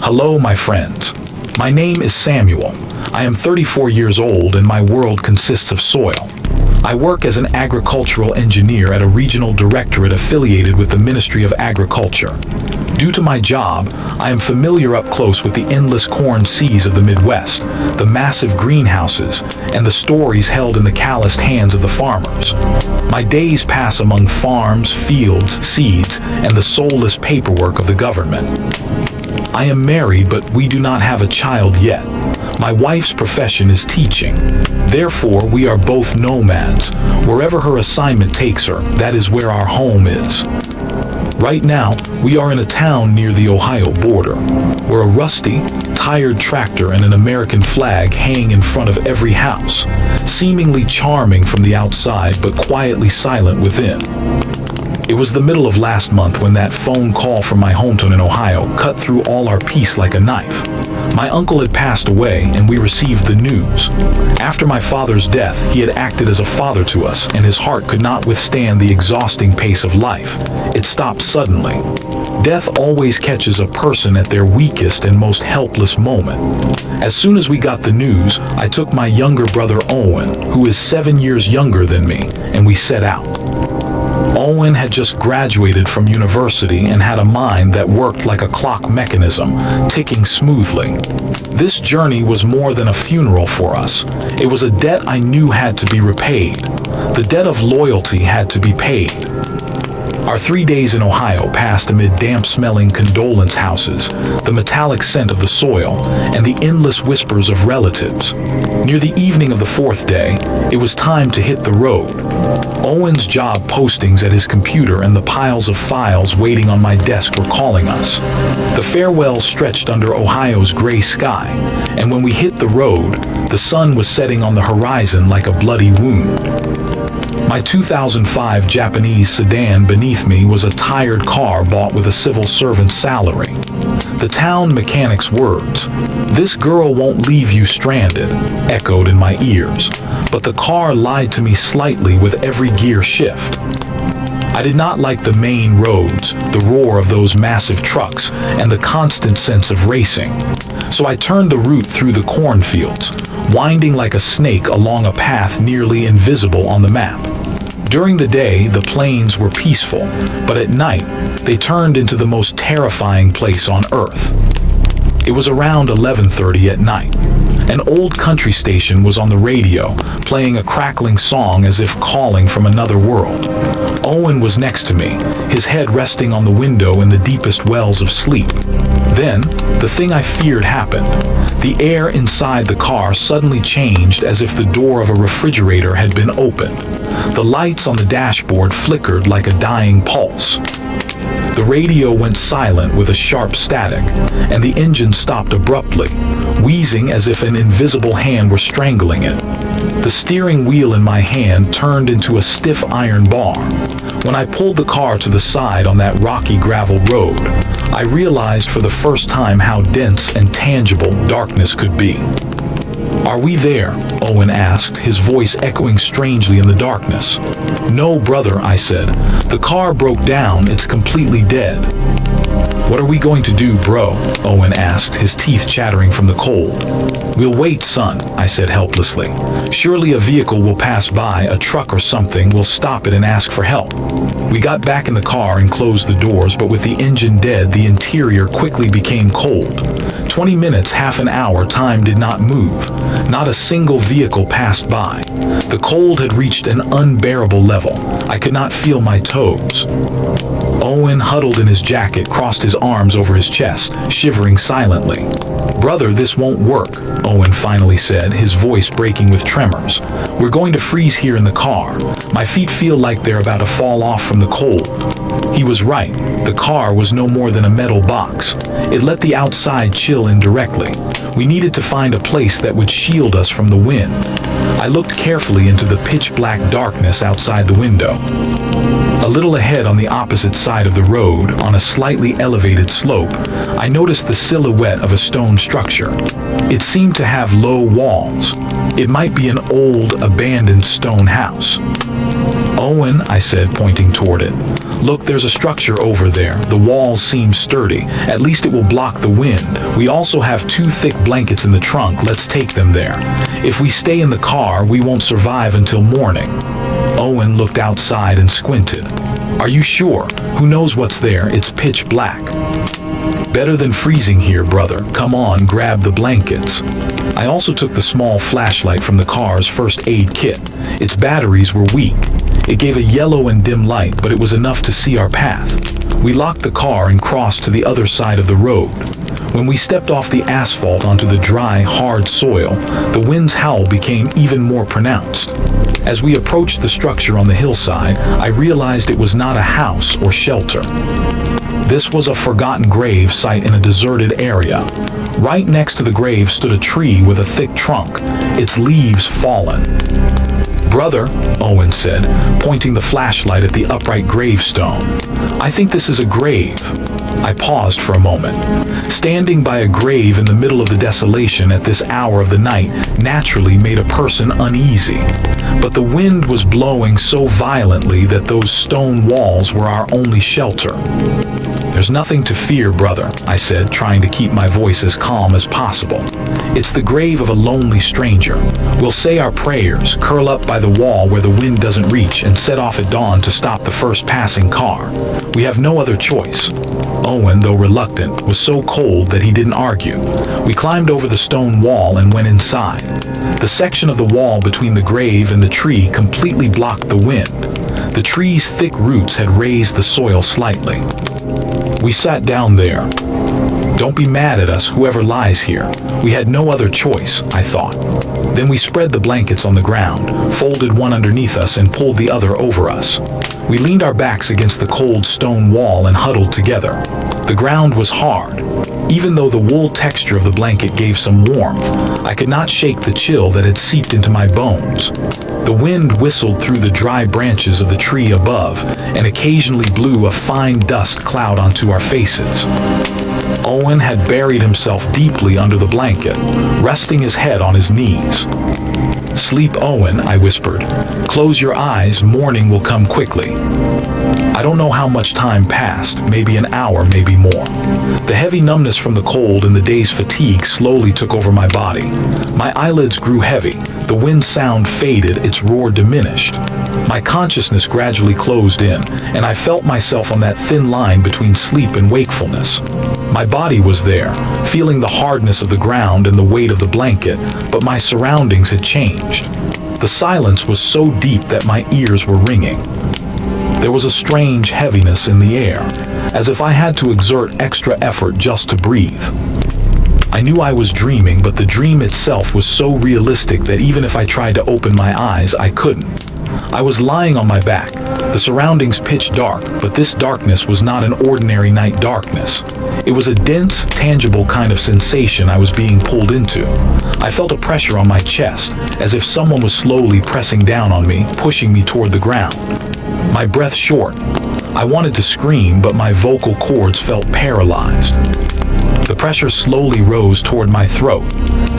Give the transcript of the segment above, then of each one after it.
Hello, my friends. My name is Samuel. I am 34 years old and my world consists of soil. I work as an agricultural engineer at a regional directorate affiliated with the Ministry of Agriculture. Due to my job, I am familiar up close with the endless corn seas of the Midwest, the massive greenhouses, and the stories held in the calloused hands of the farmers. My days pass among farms, fields, seeds, and the soulless paperwork of the government. I am married, but we do not have a child yet. My wife's profession is teaching. Therefore, we are both nomads. Wherever her assignment takes her, that is where our home is. Right now, we are in a town near the Ohio border, where a rusty, tired tractor and an American flag hang in front of every house, seemingly charming from the outside but quietly silent within. It was the middle of last month when that phone call from my hometown in Ohio cut through all our peace like a knife. My uncle had passed away and we received the news. After my father's death, he had acted as a father to us and his heart could not withstand the exhausting pace of life. It stopped suddenly. Death always catches a person at their weakest and most helpless moment. As soon as we got the news, I took my younger brother Owen, who is 7 years younger than me, and we set out. Owen had just graduated from university and had a mind that worked like a clock mechanism, ticking smoothly. This journey was more than a funeral for us. It was a debt I knew had to be repaid. The debt of loyalty had to be paid. Our 3 days in Ohio passed amid damp-smelling condolence houses, the metallic scent of the soil, and the endless whispers of relatives. Near the evening of the fourth day, it was time to hit the road. Owen's job postings at his computer and the piles of files waiting on my desk were calling us. The farewells stretched under Ohio's gray sky, and when we hit the road, the sun was setting on the horizon like a bloody wound. My 2005 Japanese sedan beneath me was a tired car bought with a civil servant's salary. The town mechanic's words, "This girl won't leave you stranded," echoed in my ears, but the car lied to me slightly with every gear shift. I did not like the main roads, the roar of those massive trucks, and the constant sense of racing. So I turned the route through the cornfields, winding like a snake along a path nearly invisible on the map. During the day, the plains were peaceful, but at night, they turned into the most terrifying place on earth. It was around 11:30 at night. An old country station was on the radio, playing a crackling song as if calling from another world. Owen was next to me, his head resting on the window in the deepest wells of sleep. Then, the thing I feared happened. The air inside the car suddenly changed as if the door of a refrigerator had been opened. The lights on the dashboard flickered like a dying pulse. The radio went silent with a sharp static, and the engine stopped abruptly, wheezing as if an invisible hand were strangling it. The steering wheel in my hand turned into a stiff iron bar. When I pulled the car to the side on that rocky gravel road, I realized for the first time how dense and tangible darkness could be. "Are we there?" Owen asked, his voice echoing strangely in the darkness. "No, brother," I said. "The car broke down. It's completely dead." "What are we going to do, bro?" Owen asked, his teeth chattering from the cold. "We'll wait, son," I said helplessly. "Surely a vehicle will pass by, a truck or something will stop it and ask for help." We got back in the car and closed the doors, but with the engine dead, the interior quickly became cold. 20 minutes, half an hour, time did not move. Not a single vehicle passed by. The cold had reached an unbearable level. I could not feel my toes. Owen, huddled in his jacket, crossed his arms over his chest, shivering silently. "Brother, this won't work," Owen finally said, his voice breaking with tremors. "We're going to freeze here in the car. My feet feel like they're about to fall off from the cold." He was right. The car was no more than a metal box. It let the outside chill indirectly. We needed to find a place that would shield us from the wind. I looked carefully into the pitch-black darkness outside the window. A little ahead on the opposite side of the road, on a slightly elevated slope, I noticed the silhouette of a stone structure. It seemed to have low walls. It might be an old, abandoned stone house. Owen, I said, pointing toward it. Look, there's a structure over there. The walls seem sturdy. At least it will block the wind. We also have 2 thick blankets in the trunk. Let's take them there. If we stay in the car, we won't survive until morning. Owen looked outside and squinted. Are you sure? Who knows what's there? It's pitch black. Better than freezing here, brother. Come on, grab the blankets. I also took the small flashlight from the car's first aid kit. Its batteries were weak. It gave a yellow and dim light, but it was enough to see our path. We locked the car and crossed to the other side of the road. When we stepped off the asphalt onto the dry, hard soil, the wind's howl became even more pronounced. As we approached the structure on the hillside, I realized it was not a house or shelter. This was a forgotten grave site in a deserted area. Right next to the grave stood a tree with a thick trunk, its leaves fallen. Brother, Owen said, pointing the flashlight at the upright gravestone. I think this is a grave. I paused for a moment. Standing by a grave in the middle of the desolation at this hour of the night naturally made a person uneasy. But the wind was blowing so violently that those stone walls were our only shelter. There's nothing to fear, brother, I said, trying to keep my voice as calm as possible. It's the grave of a lonely stranger. We'll say our prayers, curl up by the wall where the wind doesn't reach, and set off at dawn to stop the first passing car. We have no other choice. Owen, though reluctant, was so cold that he didn't argue. We climbed over the stone wall and went inside. The section of the wall between the grave and the tree completely blocked the wind. The tree's thick roots had raised the soil slightly. We sat down there. Don't be mad at us, whoever lies here. We had no other choice, I thought. Then we spread the blankets on the ground, folded one underneath us and pulled the other over us. We leaned our backs against the cold stone wall and huddled together. The ground was hard. Even though the wool texture of the blanket gave some warmth, I could not shake the chill that had seeped into my bones. The wind whistled through the dry branches of the tree above and occasionally blew a fine dust cloud onto our faces. Owen had buried himself deeply under the blanket, resting his head on his knees. Sleep, Owen, I whispered. Close your eyes, morning will come quickly. I don't know how much time passed, maybe an hour, maybe more. The heavy numbness from the cold and the day's fatigue slowly took over my body. My eyelids grew heavy, the wind sound faded, its roar diminished. My consciousness gradually closed in, and I felt myself on that thin line between sleep and wakefulness. My body was there, feeling the hardness of the ground and the weight of the blanket, but my surroundings had changed. The silence was so deep that my ears were ringing. There was a strange heaviness in the air, as if I had to exert extra effort just to breathe. I knew I was dreaming, but the dream itself was so realistic that even if I tried to open my eyes, I couldn't. I was lying on my back, the surroundings pitch dark, but this darkness was not an ordinary night darkness. It was a dense, tangible kind of sensation I was being pulled into. I felt a pressure on my chest, as if someone was slowly pressing down on me, pushing me toward the ground. My breath short. I wanted to scream, but my vocal cords felt paralyzed. The pressure slowly rose toward my throat.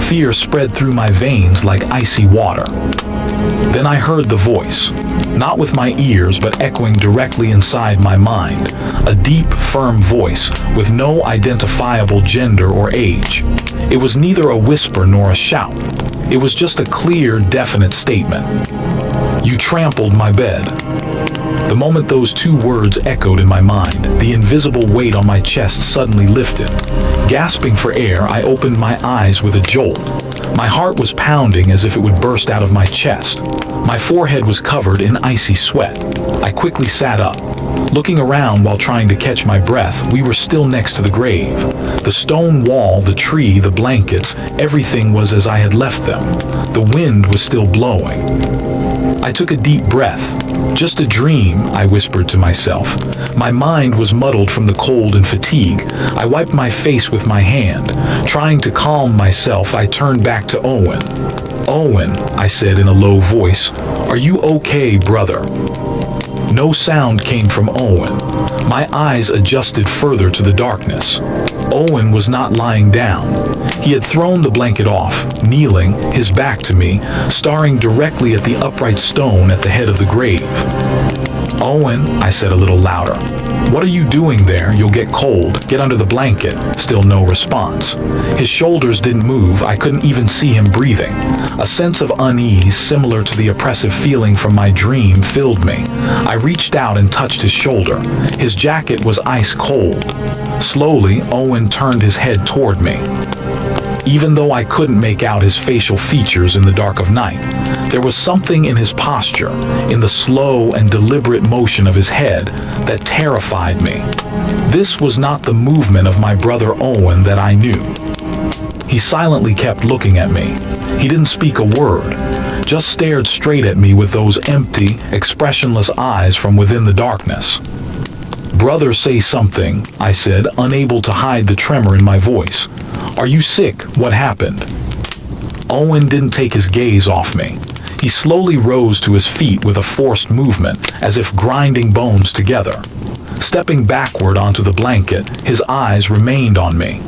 Fear spread through my veins like icy water. Then I heard the voice, not with my ears but echoing directly inside my mind, a deep, firm voice with no identifiable gender or age. It was neither a whisper nor a shout. It was just a clear, definite statement. You trampled my bed. The moment those two words echoed in my mind, the invisible weight on my chest suddenly lifted. Gasping for air, I opened my eyes with a jolt. My heart was pounding as if it would burst out of my chest. My forehead was covered in icy sweat. I quickly sat up. Looking around while trying to catch my breath, we were still next to the grave. The stone wall, the tree, the blankets, everything was as I had left them. The wind was still blowing. I took a deep breath. Just a dream, I whispered to myself. My mind was muddled from the cold and fatigue. I wiped my face with my hand. Trying to calm myself, I turned back to Owen. Owen, I said in a low voice, are you okay, brother? No sound came from Owen. My eyes adjusted further to the darkness. Owen was not lying down. He had thrown the blanket off, kneeling, his back to me, staring directly at the upright stone at the head of the grave. "Owen," I said a little louder. "What are you doing there? You'll get cold. Get under the blanket." Still no response. His shoulders didn't move. I couldn't even see him breathing. A sense of unease, similar to the oppressive feeling from my dream, filled me. I reached out and touched his shoulder. His jacket was ice cold. Slowly, Owen turned his head toward me. Even though I couldn't make out his facial features in the dark of night, there was something in his posture, in the slow and deliberate motion of his head, that terrified me. This was not the movement of my brother Owen that I knew. He silently kept looking at me. He didn't speak a word, just stared straight at me with those empty, expressionless eyes from within the darkness. "Brother, say something," I said, unable to hide the tremor in my voice. "Are you sick? What happened?" Owen didn't take his gaze off me. He slowly rose to his feet with a forced movement, as if grinding bones together. Stepping backward onto the blanket, his eyes remained on me.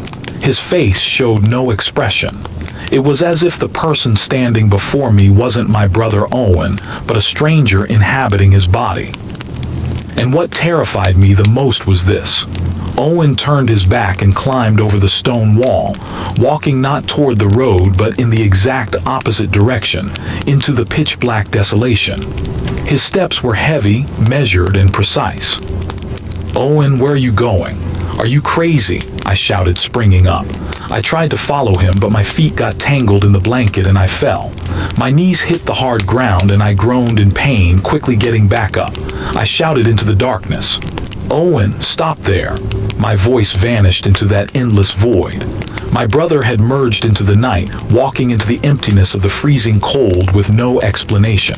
His face showed no expression. It was as if the person standing before me wasn't my brother Owen, but a stranger inhabiting his body. And what terrified me the most was this. Owen turned his back and climbed over the stone wall, walking not toward the road but in the exact opposite direction, into the pitch-black desolation. His steps were heavy, measured, and precise. "Owen, where are you going? Are you crazy?" I shouted, springing up. I tried to follow him, but my feet got tangled in the blanket and I fell. My knees hit the hard ground and I groaned in pain, quickly getting back up. I shouted into the darkness, "Owen, stop there." My voice vanished into that endless void. My brother had merged into the night, walking into the emptiness of the freezing cold with no explanation.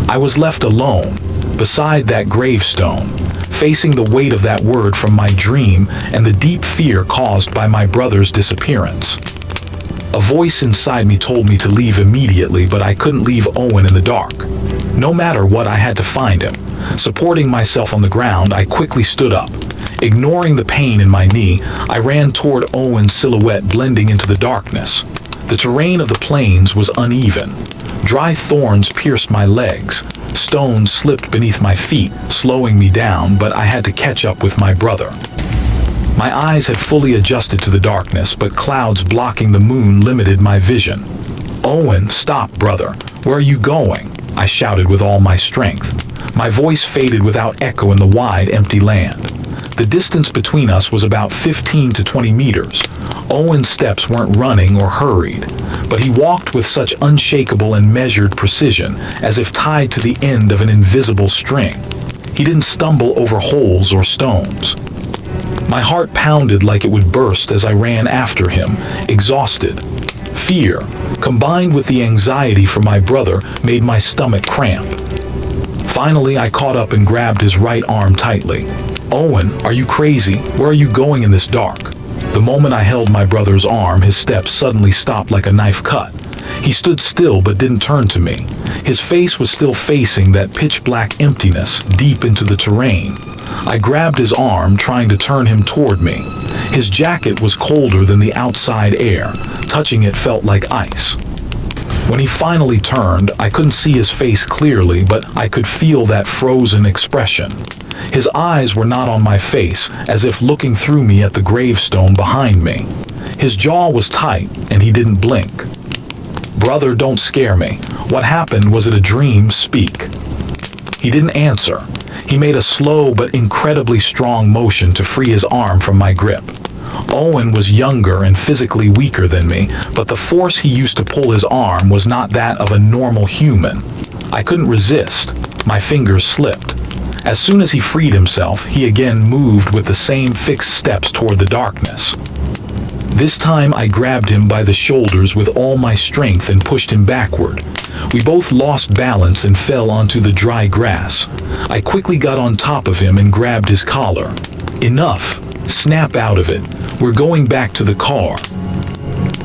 I was left alone, beside that gravestone, facing the weight of that word from my dream and the deep fear caused by my brother's disappearance. A voice inside me told me to leave immediately, but I couldn't leave Owen in the dark. No matter what, I had to find him. Supporting myself on the ground, I quickly stood up. Ignoring the pain in my knee, I ran toward Owen's silhouette blending into the darkness. The terrain of the plains was uneven. Dry thorns pierced my legs. Stones slipped beneath my feet, slowing me down, but I had to catch up with my brother. My eyes had fully adjusted to the darkness, but clouds blocking the moon limited my vision. "Owen, stop, brother. Where are you going?" I shouted with all my strength. My voice faded without echo in the wide, empty land. The distance between us was about 15 to 20 meters. Owen's steps weren't running or hurried, but he walked with such unshakable and measured precision, as if tied to the end of an invisible string. He didn't stumble over holes or stones. My heart pounded like it would burst as I ran after him, exhausted. Fear, combined with the anxiety for my brother, made my stomach cramp. Finally, I caught up and grabbed his right arm tightly. "Owen, are you crazy? Where are you going in this dark?" The moment I held my brother's arm, his steps suddenly stopped like a knife cut. He stood still but didn't turn to me. His face was still facing that pitch-black emptiness deep into the terrain. I grabbed his arm, trying to turn him toward me. His jacket was colder than the outside air. Touching it felt like ice. When he finally turned, I couldn't see his face clearly, but I could feel that frozen expression. His eyes were not on my face, as if looking through me at the gravestone behind me. His jaw was tight, and he didn't blink. "Brother, don't scare me. What happened? Was it a dream? Speak." He didn't answer. He made a slow but incredibly strong motion to free his arm from my grip. Owen was younger and physically weaker than me, but the force he used to pull his arm was not that of a normal human. I couldn't resist. My fingers slipped. As soon as he freed himself, he again moved with the same fixed steps toward the darkness. This time I grabbed him by the shoulders with all my strength and pushed him backward. We both lost balance and fell onto the dry grass. I quickly got on top of him and grabbed his collar. "Enough! Snap out of it. We're going back to the car."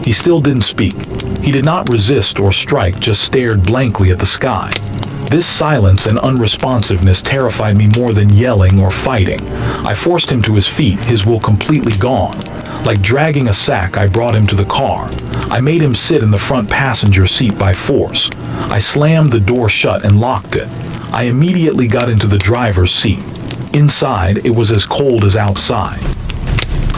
He still didn't speak. He did not resist or strike, just stared blankly at the sky. This silence and unresponsiveness terrified me more than yelling or fighting. I forced him to his feet, his will completely gone. Like dragging a sack, I brought him to the car. I made him sit in the front passenger seat by force. I slammed the door shut and locked it. I immediately got into the driver's seat. Inside, it was as cold as outside.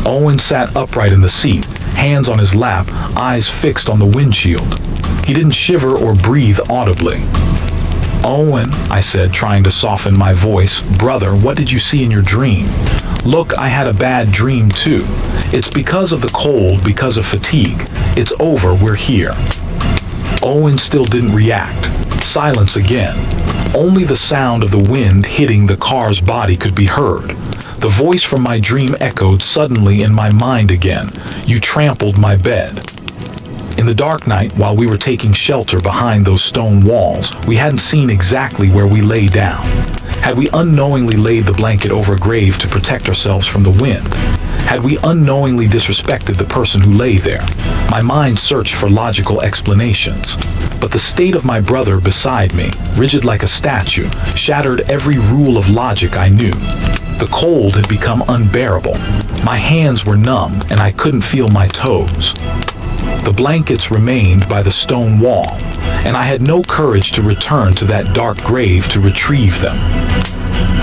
Owen sat upright in the seat, hands on his lap, eyes fixed on the windshield. He didn't shiver or breathe audibly. "Owen," I said, trying to soften my voice, "brother, what did you see in your dream?" "Look, I had a bad dream too. It's because of the cold, because of fatigue. It's over, we're here." Owen still didn't react. Silence again. Only the sound of the wind hitting the car's body could be heard. The voice from my dream echoed suddenly in my mind again. "You trampled my bed." In the dark night, while we were taking shelter behind those stone walls, we hadn't seen exactly where we lay down. Had we unknowingly laid the blanket over a grave to protect ourselves from the wind? Had we unknowingly disrespected the person who lay there? My mind searched for logical explanations. But the state of my brother beside me, rigid like a statue, shattered every rule of logic I knew. The cold had become unbearable. My hands were numb and I couldn't feel my toes. The blankets remained by the stone wall, and I had no courage to return to that dark grave to retrieve them.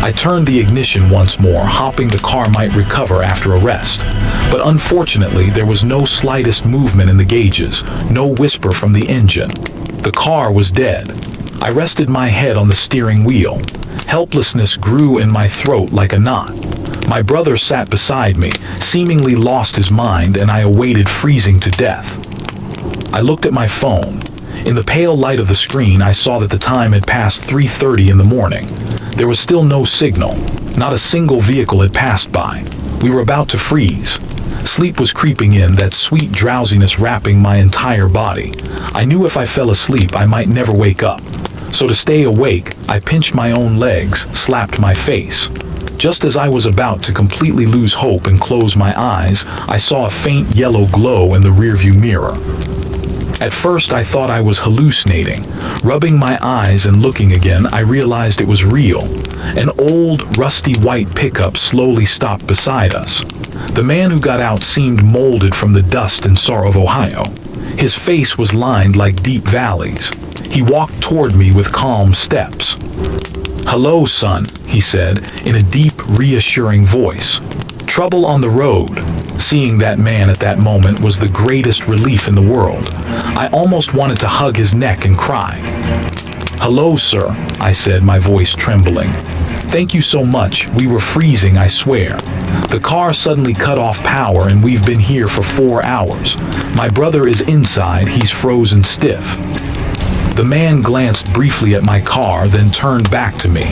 I turned the ignition once more, hoping the car might recover after a rest. But unfortunately, there was no slightest movement in the gauges, no whisper from the engine. The car was dead. I rested my head on the steering wheel. Helplessness grew in my throat like a knot. My brother sat beside me, seemingly lost his mind, and I awaited freezing to death. I looked at my phone. In the pale light of the screen, I saw that the time had passed 3:30 in the morning. There was still no signal. Not a single vehicle had passed by. We were about to freeze. Sleep was creeping in, that sweet drowsiness wrapping my entire body. I knew if I fell asleep, I might never wake up. So to stay awake, I pinched my own legs, slapped my face. Just as I was about to completely lose hope and close my eyes, I saw a faint yellow glow in the rearview mirror. At first, I thought I was hallucinating. Rubbing my eyes and looking again, I realized it was real. An old, rusty white pickup slowly stopped beside us. The man who got out seemed molded from the dust and sorrow of Ohio. His face was lined like deep valleys. He walked toward me with calm steps. "Hello, son," he said, in a deep, reassuring voice. Trouble on the road. Seeing that man at that moment was the greatest relief in the world. I almost wanted to hug his neck and cry. "Hello, sir," I said, my voice trembling. "Thank you so much. We were freezing, I swear. The car suddenly cut off power and we've been here for 4 hours. My brother is inside. He's frozen stiff." The man glanced briefly at my car, then turned back to me.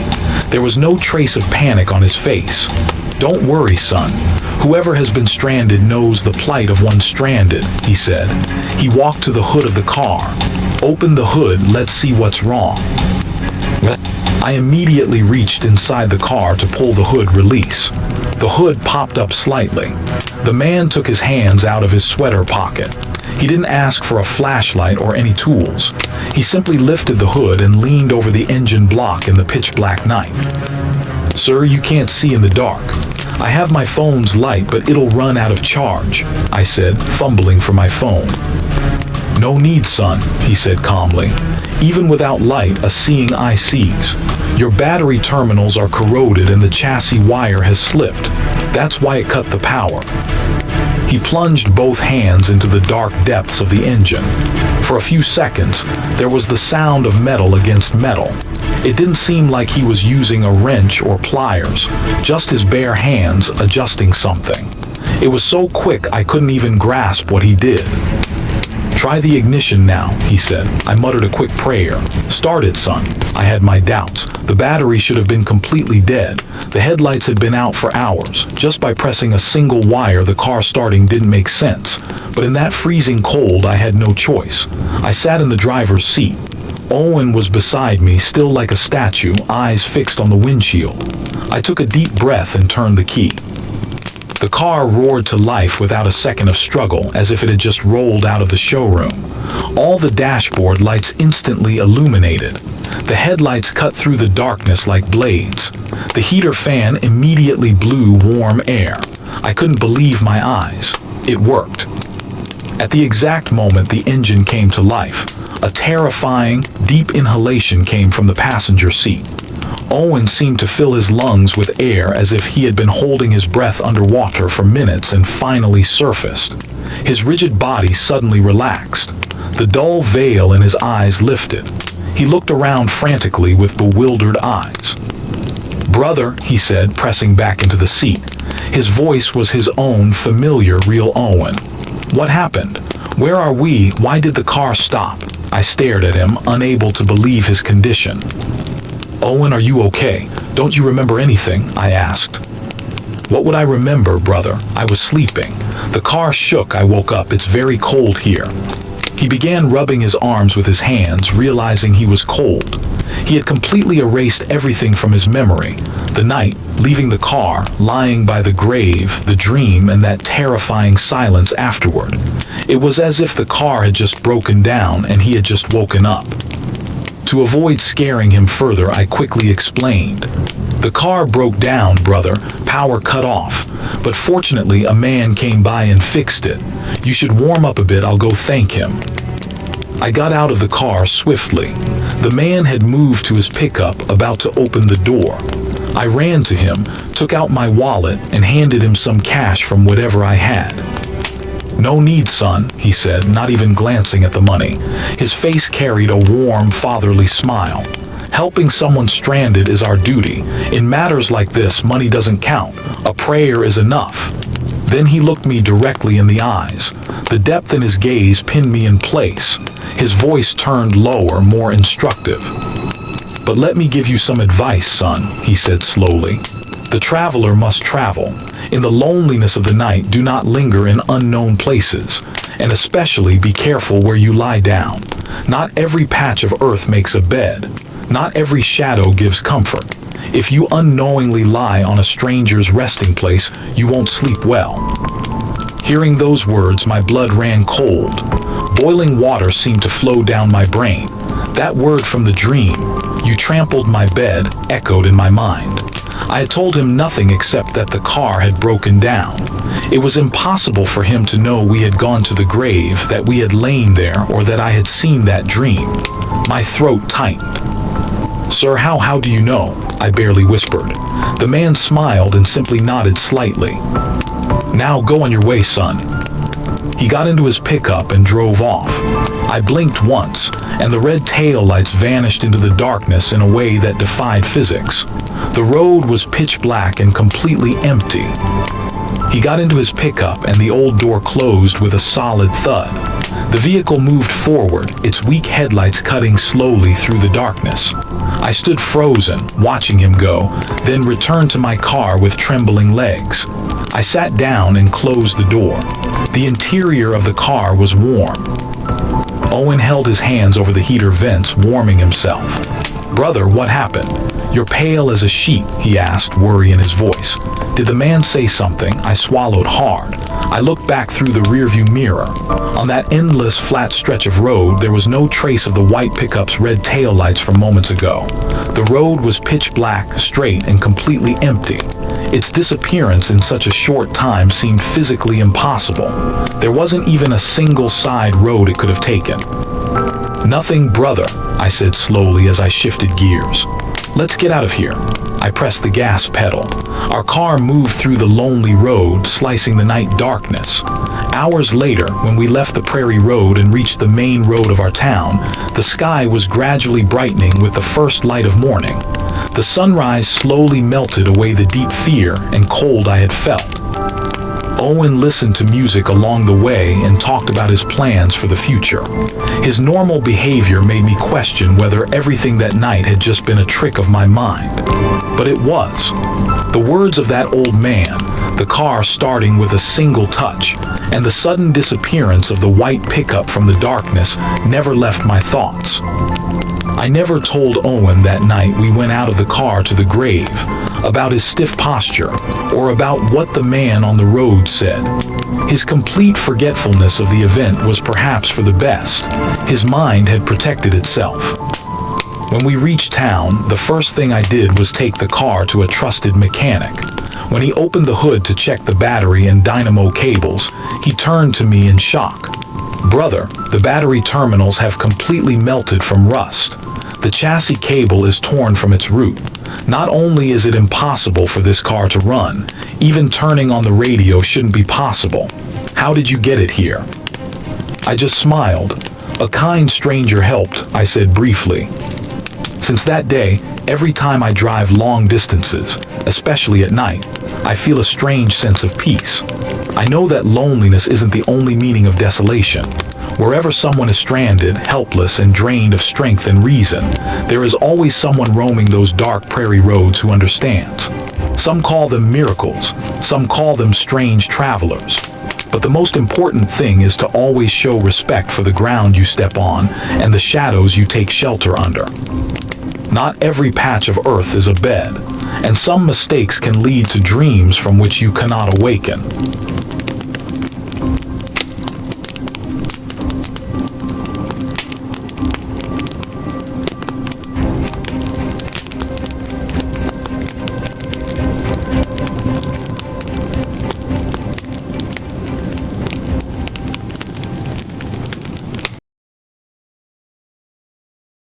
There was no trace of panic on his face. "Don't worry, son. Whoever has been stranded knows the plight of one stranded," he said. He walked to the hood of the car. "Open the hood, let's see what's wrong." I immediately reached inside the car to pull the hood release. The hood popped up slightly. The man took his hands out of his sweater pocket. He didn't ask for a flashlight or any tools. He simply lifted the hood and leaned over the engine block in the pitch-black night. "Sir, you can't see in the dark. I have my phone's light, but it'll run out of charge," I said, fumbling for my phone. "No need, son," he said calmly. "Even without light, a seeing eye sees. Your battery terminals are corroded and the chassis wire has slipped. That's why it cut the power." He plunged both hands into the dark depths of the engine. For a few seconds, there was the sound of metal against metal. It didn't seem like he was using a wrench or pliers, just his bare hands adjusting something. It was so quick I couldn't even grasp what he did. "Try the ignition now," he said. I muttered a quick prayer. "Start it, son." I had my doubts. The battery should have been completely dead. The headlights had been out for hours. Just by pressing a single wire, the car starting didn't make sense. But in that freezing cold, I had no choice. I sat in the driver's seat. Owen was beside me, still like a statue, eyes fixed on the windshield. I took a deep breath and turned the key. The car roared to life without a second of struggle, as if it had just rolled out of the showroom. All the dashboard lights instantly illuminated. The headlights cut through the darkness like blades. The heater fan immediately blew warm air. I couldn't believe my eyes. It worked. At the exact moment the engine came to life, a terrifying, deep inhalation came from the passenger seat. Owen seemed to fill his lungs with air as if he had been holding his breath underwater for minutes and finally surfaced. His rigid body suddenly relaxed. The dull veil in his eyes lifted. He looked around frantically with bewildered eyes. "Brother," he said, pressing back into the seat. His voice was his own familiar, real Owen. "What happened? Where are we? Why did the car stop?" I stared at him, unable to believe his condition. "Owen, are you okay? Don't you remember anything?" I asked. "What would I remember, brother? I was sleeping. The car shook. I woke up. It's very cold here." He began rubbing his arms with his hands, realizing he was cold. He had completely erased everything from his memory. The night, leaving the car, lying by the grave, the dream, and that terrifying silence afterward. It was as if the car had just broken down and he had just woken up. To avoid scaring him further, I quickly explained. "The car broke down, brother. Power cut off. But fortunately, a man came by and fixed it. You should warm up a bit. I'll go thank him." I got out of the car swiftly. The man had moved to his pickup, about to open the door. I ran to him, took out my wallet, and handed him some cash from whatever I had. "No need, son," he said, not even glancing at the money. His face carried a warm, fatherly smile. "Helping someone stranded is our duty. In matters like this, money doesn't count. A prayer is enough." Then he looked me directly in the eyes. The depth in his gaze pinned me in place. His voice turned lower, more instructive. "But let me give you some advice, son," he said slowly. "The traveler must travel. In the loneliness of the night, do not linger in unknown places. And especially be careful where you lie down. Not every patch of earth makes a bed. Not every shadow gives comfort. If you unknowingly lie on a stranger's resting place, you won't sleep well." Hearing those words, my blood ran cold. Boiling water seemed to flow down my brain. That word from the dream, "You trampled my bed," echoed in my mind. I had told him nothing except that the car had broken down. It was impossible for him to know we had gone to the grave, that we had lain there, or that I had seen that dream. My throat tightened. "Sir, how do you know?" I barely whispered. The man smiled and simply nodded slightly. "Now go on your way, son." He got into his pickup and drove off. I blinked once, and the red taillights vanished into the darkness in a way that defied physics. The road was pitch black and completely empty. He got into his pickup and the old door closed with a solid thud. The vehicle moved forward, its weak headlights cutting slowly through the darkness. I stood frozen, watching him go, then returned to my car with trembling legs. I sat down and closed the door. The interior of the car was warm. Owen held his hands over the heater vents, warming himself. "Brother, what happened? You're pale as a sheet," he asked, worry in his voice. "Did the man say something?" I swallowed hard. I looked back through the rearview mirror. On that endless flat stretch of road, there was no trace of the white pickup's red taillights from moments ago. The road was pitch black, straight, and completely empty. Its disappearance in such a short time seemed physically impossible. There wasn't even a single side road it could have taken. "Nothing, brother," I said slowly as I shifted gears. "Let's get out of here." I pressed the gas pedal. Our car moved through the lonely road, slicing the night darkness. Hours later, when we left the prairie road and reached the main road of our town, the sky was gradually brightening with the first light of morning. The sunrise slowly melted away the deep fear and cold I had felt. Owen listened to music along the way and talked about his plans for the future. His normal behavior made me question whether everything that night had just been a trick of my mind. But it was. The words of that old man, the car starting with a single touch, and the sudden disappearance of the white pickup from the darkness never left my thoughts. I never told Owen that night we went out of the car to the grave, about his stiff posture, or about what the man on the road said. His complete forgetfulness of the event was perhaps for the best. His mind had protected itself. When we reached town, the first thing I did was take the car to a trusted mechanic. When he opened the hood to check the battery and dynamo cables, he turned to me in shock. "Brother, the battery terminals have completely melted from rust. The chassis cable is torn from its root. Not only is it impossible for this car to run, even turning on the radio shouldn't be possible. How did you get it here? I just smiled. A kind stranger helped, I said briefly. Since that day, every time I drive long distances, especially at night, I feel a strange sense of peace. I know that loneliness isn't the only meaning of desolation. Wherever someone is stranded, helpless, and drained of strength and reason, there is always someone roaming those dark prairie roads who understands. Some call them miracles, some call them strange travelers. But the most important thing is to always show respect for the ground you step on and the shadows you take shelter under. Not every patch of earth is a bed, and some mistakes can lead to dreams from which you cannot awaken.